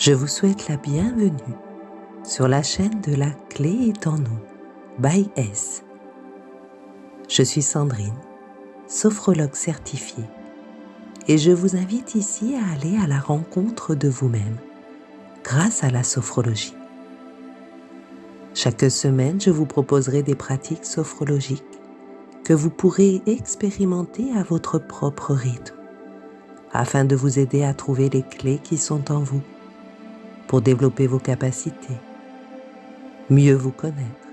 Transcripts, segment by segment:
Je vous souhaite la bienvenue sur la chaîne de La Clé est en nous, by S. Je suis Sandrine, sophrologue certifiée, et je vous invite ici à aller à la rencontre de vous-même grâce à la sophrologie. Chaque semaine, je vous proposerai des pratiques sophrologiques que vous pourrez expérimenter à votre propre rythme, afin de vous aider à trouver les clés qui sont en vous, pour développer vos capacités, mieux vous connaître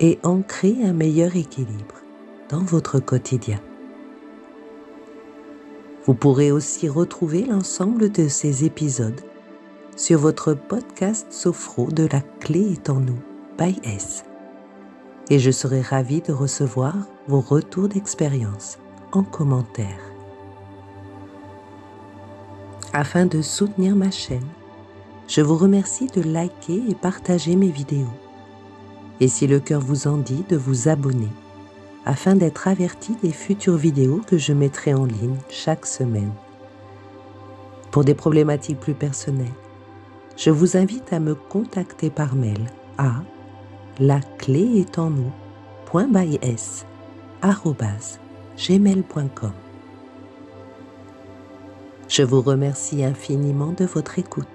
et ancrer un meilleur équilibre dans votre quotidien. Vous pourrez aussi retrouver l'ensemble de ces épisodes sur votre podcast Sophro de La Clé est en nous, by S. Et je serai ravie de recevoir vos retours d'expérience en commentaire. Afin de soutenir ma chaîne, je vous remercie de liker et partager mes vidéos. Et si le cœur vous en dit, de vous abonner afin d'être averti des futures vidéos que je mettrai en ligne chaque semaine. Pour des problématiques plus personnelles, je vous invite à me contacter par mail à lacléestennou.bys@gmail.com. Je vous remercie infiniment de votre écoute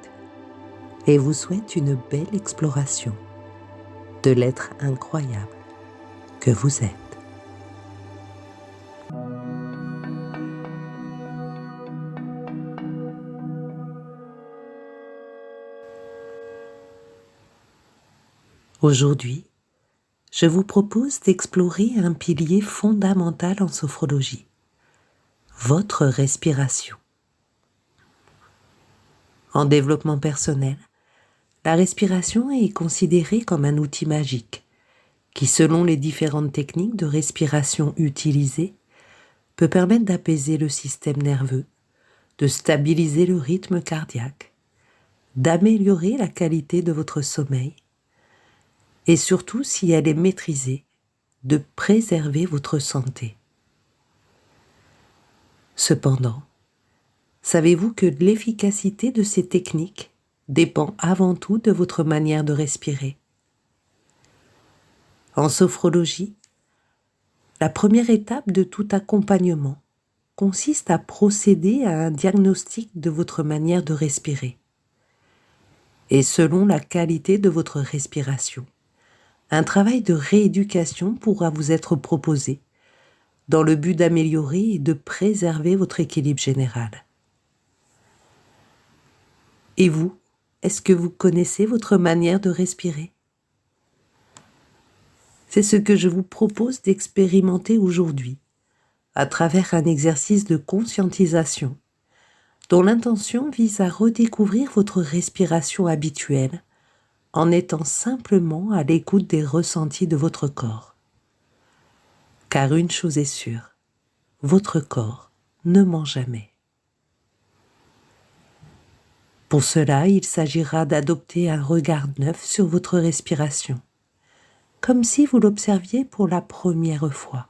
et vous souhaite une belle exploration de l'être incroyable que vous êtes. Aujourd'hui, je vous propose d'explorer un pilier fondamental en sophrologie, votre respiration. En développement personnel, la respiration est considérée comme un outil magique qui, selon les différentes techniques de respiration utilisées, peut permettre d'apaiser le système nerveux, de stabiliser le rythme cardiaque, d'améliorer la qualité de votre sommeil et surtout, si elle est maîtrisée, de préserver votre santé. Cependant, savez-vous que l'efficacité de ces techniques dépend avant tout de votre manière de respirer? En sophrologie, la première étape de tout accompagnement consiste à procéder à un diagnostic de votre manière de respirer. Et selon la qualité de votre respiration, un travail de rééducation pourra vous être proposé dans le but d'améliorer et de préserver votre équilibre général. Et vous, est-ce que vous connaissez votre manière de respirer? C'est ce que je vous propose d'expérimenter aujourd'hui à travers un exercice de conscientisation dont l'intention vise à redécouvrir votre respiration habituelle en étant simplement à l'écoute des ressentis de votre corps. Car une chose est sûre, votre corps ne ment jamais. Pour cela, il s'agira d'adopter un regard neuf sur votre respiration, comme si vous l'observiez pour la première fois,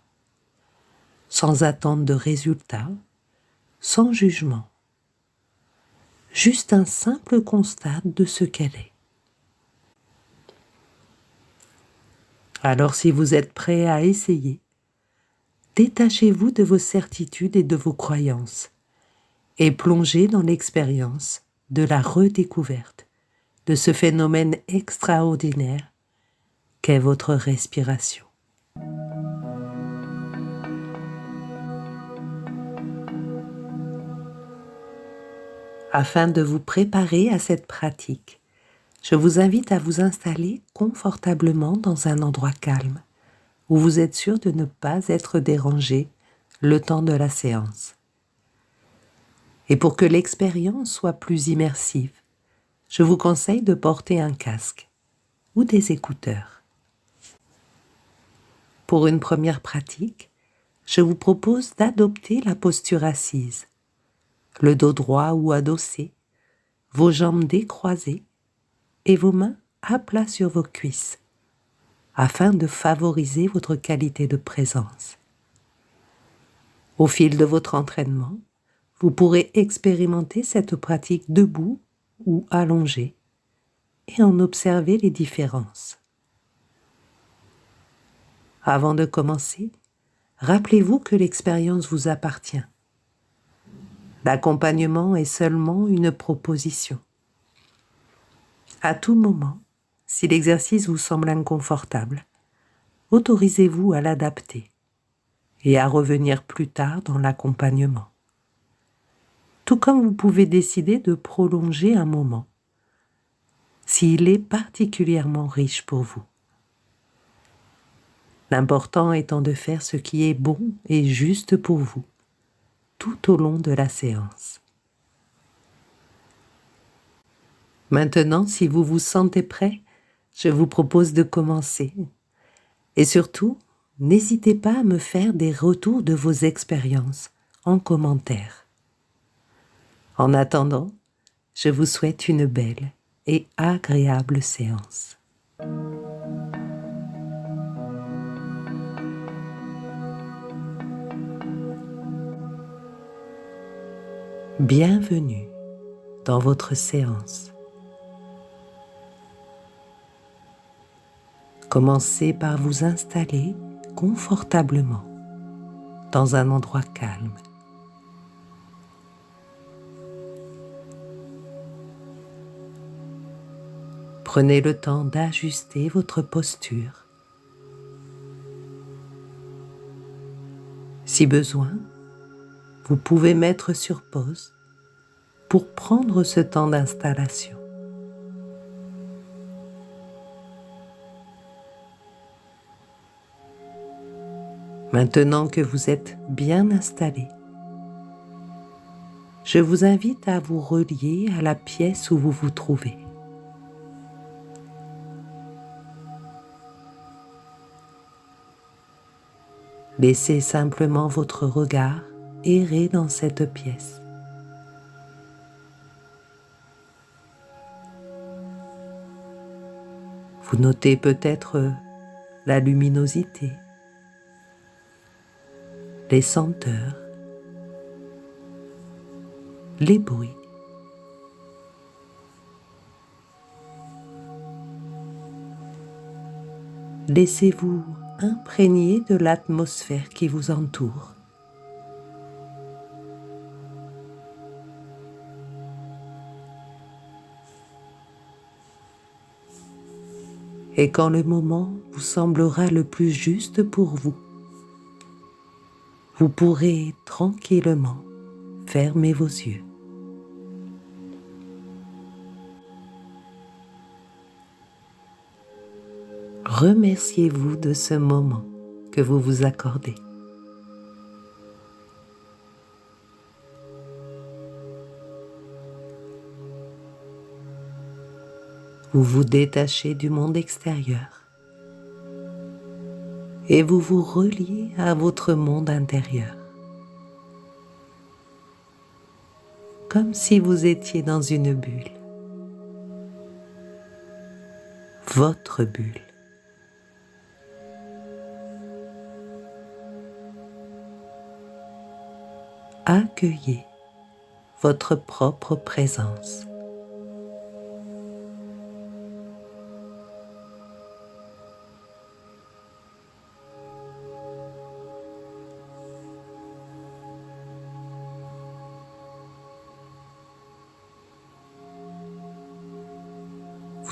sans attendre de résultat, sans jugement. Juste un simple constat de ce qu'elle est. Alors si vous êtes prêt à essayer, détachez-vous de vos certitudes et de vos croyances et plongez dans l'expérience de la redécouverte de ce phénomène extraordinaire qu'est votre respiration. Afin de vous préparer à cette pratique, je vous invite à vous installer confortablement dans un endroit calme, où vous êtes sûr de ne pas être dérangé le temps de la séance. Et pour que l'expérience soit plus immersive, je vous conseille de porter un casque ou des écouteurs. Pour une première pratique, je vous propose d'adopter la posture assise, le dos droit ou adossé, vos jambes décroisées et vos mains à plat sur vos cuisses, afin de favoriser votre qualité de présence. Au fil de votre entraînement, vous pourrez expérimenter cette pratique debout ou allongé et en observer les différences. Avant de commencer, rappelez-vous que l'expérience vous appartient. L'accompagnement est seulement une proposition. À tout moment, si l'exercice vous semble inconfortable, autorisez-vous à l'adapter et à revenir plus tard dans l'accompagnement. Tout comme vous pouvez décider de prolonger un moment, s'il est particulièrement riche pour vous. L'important étant de faire ce qui est bon et juste pour vous, tout au long de la séance. Maintenant, si vous vous sentez prêt, je vous propose de commencer. Et surtout, n'hésitez pas à me faire des retours de vos expériences en commentaire. En attendant, je vous souhaite une belle et agréable séance. Bienvenue dans votre séance. Commencez par vous installer confortablement dans un endroit calme. Prenez le temps d'ajuster votre posture. Si besoin, vous pouvez mettre sur pause pour prendre ce temps d'installation. Maintenant que vous êtes bien installé, je vous invite à vous relier à la pièce où vous vous trouvez. Laissez simplement votre regard errer dans cette pièce. Vous notez peut-être la luminosité, les senteurs, les bruits. Laissez-vous imprégner de l'atmosphère qui vous entoure. Et quand le moment vous semblera le plus juste pour vous, vous pourrez tranquillement fermer vos yeux. Remerciez-vous de ce moment que vous vous accordez. Vous vous détachez du monde extérieur et vous vous reliez à votre monde intérieur, comme si vous étiez dans une bulle, votre bulle. Accueillez votre propre présence.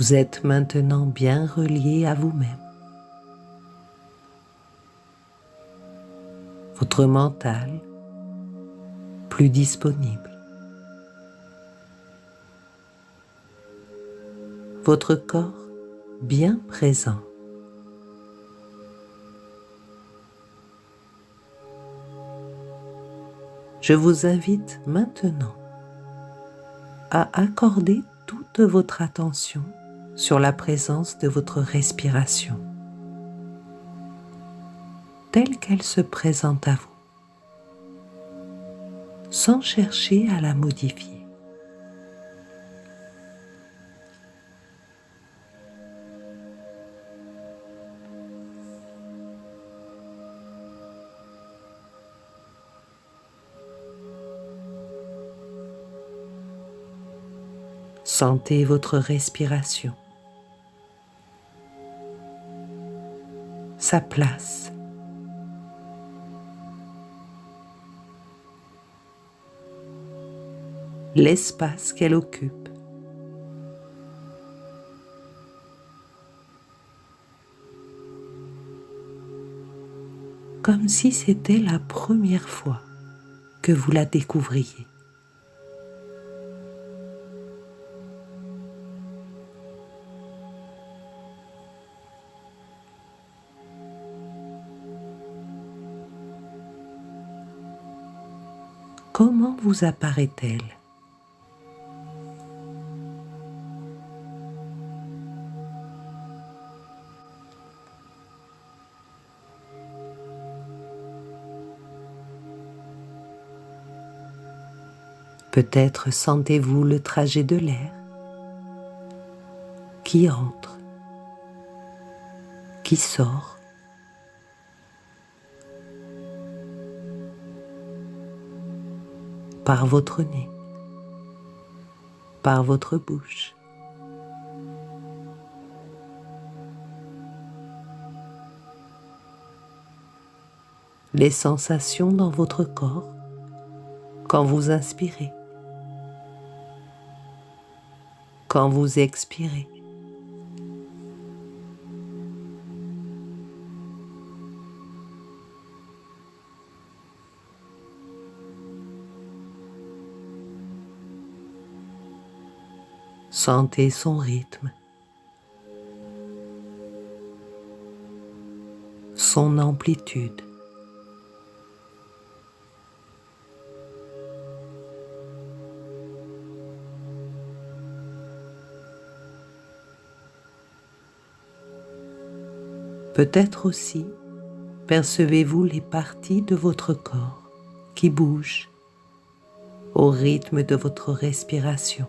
Vous êtes maintenant bien relié à vous-même. Votre mental plus disponible. Votre corps bien présent. Je vous invite maintenant à accorder toute votre attention sur la présence de votre respiration, telle qu'elle se présente à vous, sans chercher à la modifier. Sentez votre respiration, sa place, l'espace qu'elle occupe. Comme si c'était la première fois que vous la découvriez. Comment vous apparaît-elle? Peut-être sentez-vous le trajet de l'air qui entre, qui sort. Par votre nez, par votre bouche. Les sensations dans votre corps quand vous inspirez, quand vous expirez. Sentez son rythme, son amplitude. Peut-être aussi percevez-vous les parties de votre corps qui bougent au rythme de votre respiration.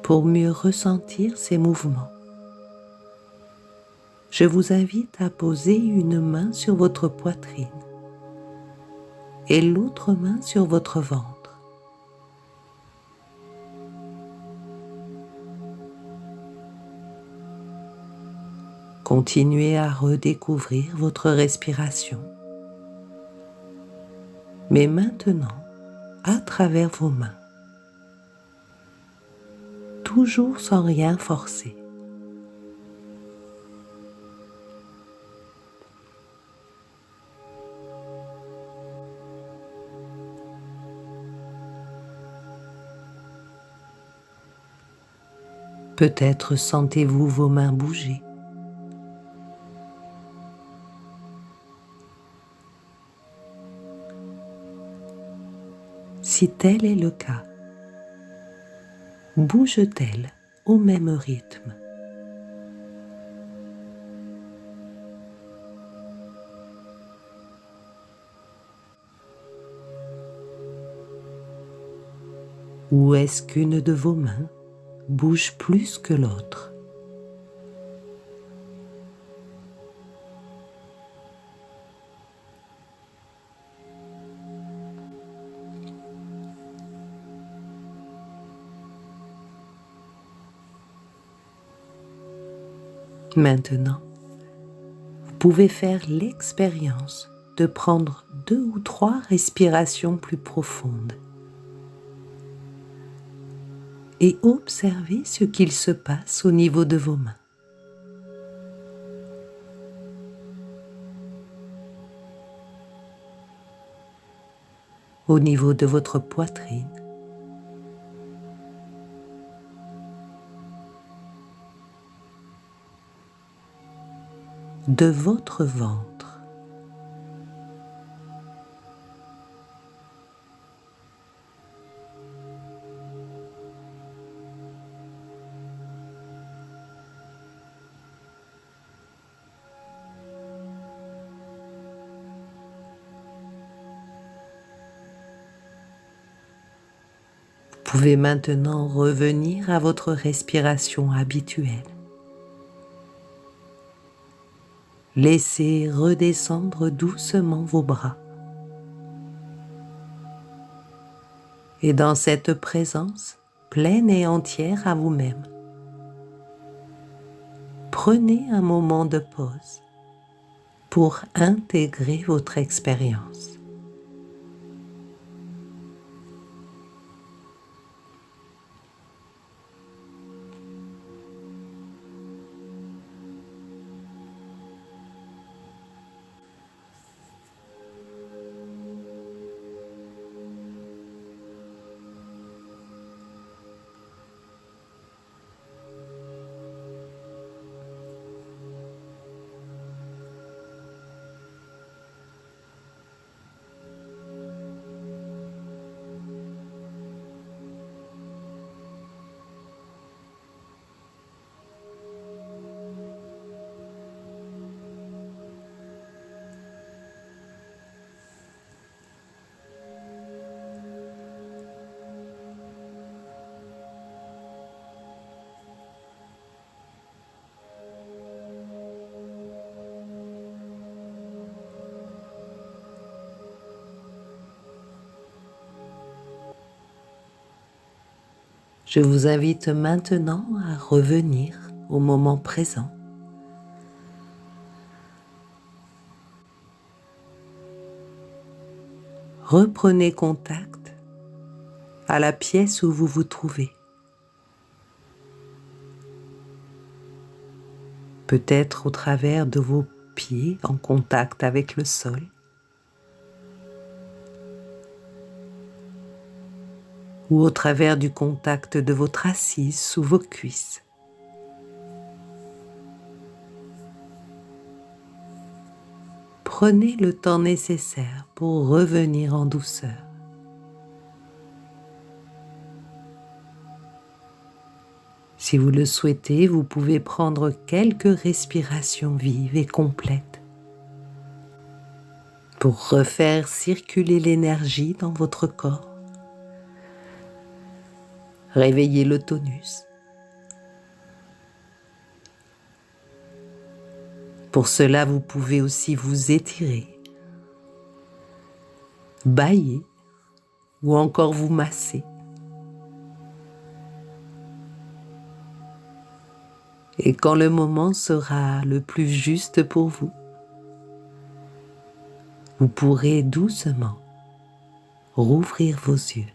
Pour mieux ressentir ces mouvements, je vous invite à poser une main sur votre poitrine et l'autre main sur votre ventre. Continuez à redécouvrir votre respiration, mais maintenant à travers vos mains, toujours sans rien forcer. Peut-être sentez-vous vos mains bouger. Si tel est le cas, bouge-t-elle au même rythme? Ou est-ce qu'une de vos mains bouge plus que l'autre? Maintenant, vous pouvez faire l'expérience de prendre 2 ou 3 respirations plus profondes et observer ce qu'il se passe au niveau de vos mains. Au niveau de votre poitrine, de votre ventre, pouvez maintenant revenir à votre respiration habituelle. Laissez redescendre doucement vos bras. Et dans cette présence pleine et entière à vous-même, prenez un moment de pause pour intégrer votre expérience. Je vous invite maintenant à revenir au moment présent. Reprenez contact à la pièce où vous vous trouvez. Peut-être au travers de vos pieds en contact avec le sol. Ou au travers du contact de votre assise sous vos cuisses. Prenez le temps nécessaire pour revenir en douceur. Si vous le souhaitez, vous pouvez prendre quelques respirations vives et complètes pour refaire circuler l'énergie dans votre corps. Réveillez le tonus. Pour cela, vous pouvez aussi vous étirer, bâiller ou encore vous masser. Et quand le moment sera le plus juste pour vous, vous pourrez doucement rouvrir vos yeux.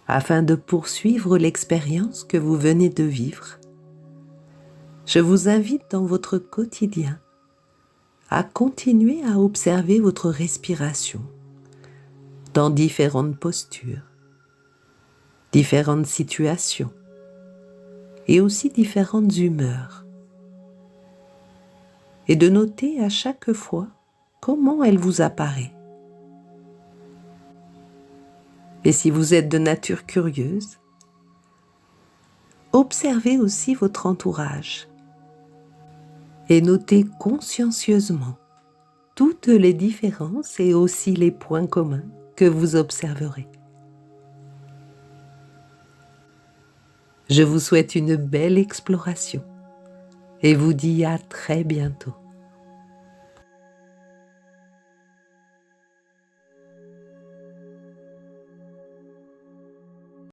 Afin de poursuivre l'expérience que vous venez de vivre, je vous invite dans votre quotidien à continuer à observer votre respiration dans différentes postures, différentes situations et aussi différentes humeurs, et de noter à chaque fois comment elle vous apparaît. Et si vous êtes de nature curieuse, observez aussi votre entourage et notez consciencieusement toutes les différences et aussi les points communs que vous observerez. Je vous souhaite une belle exploration et vous dis à très bientôt.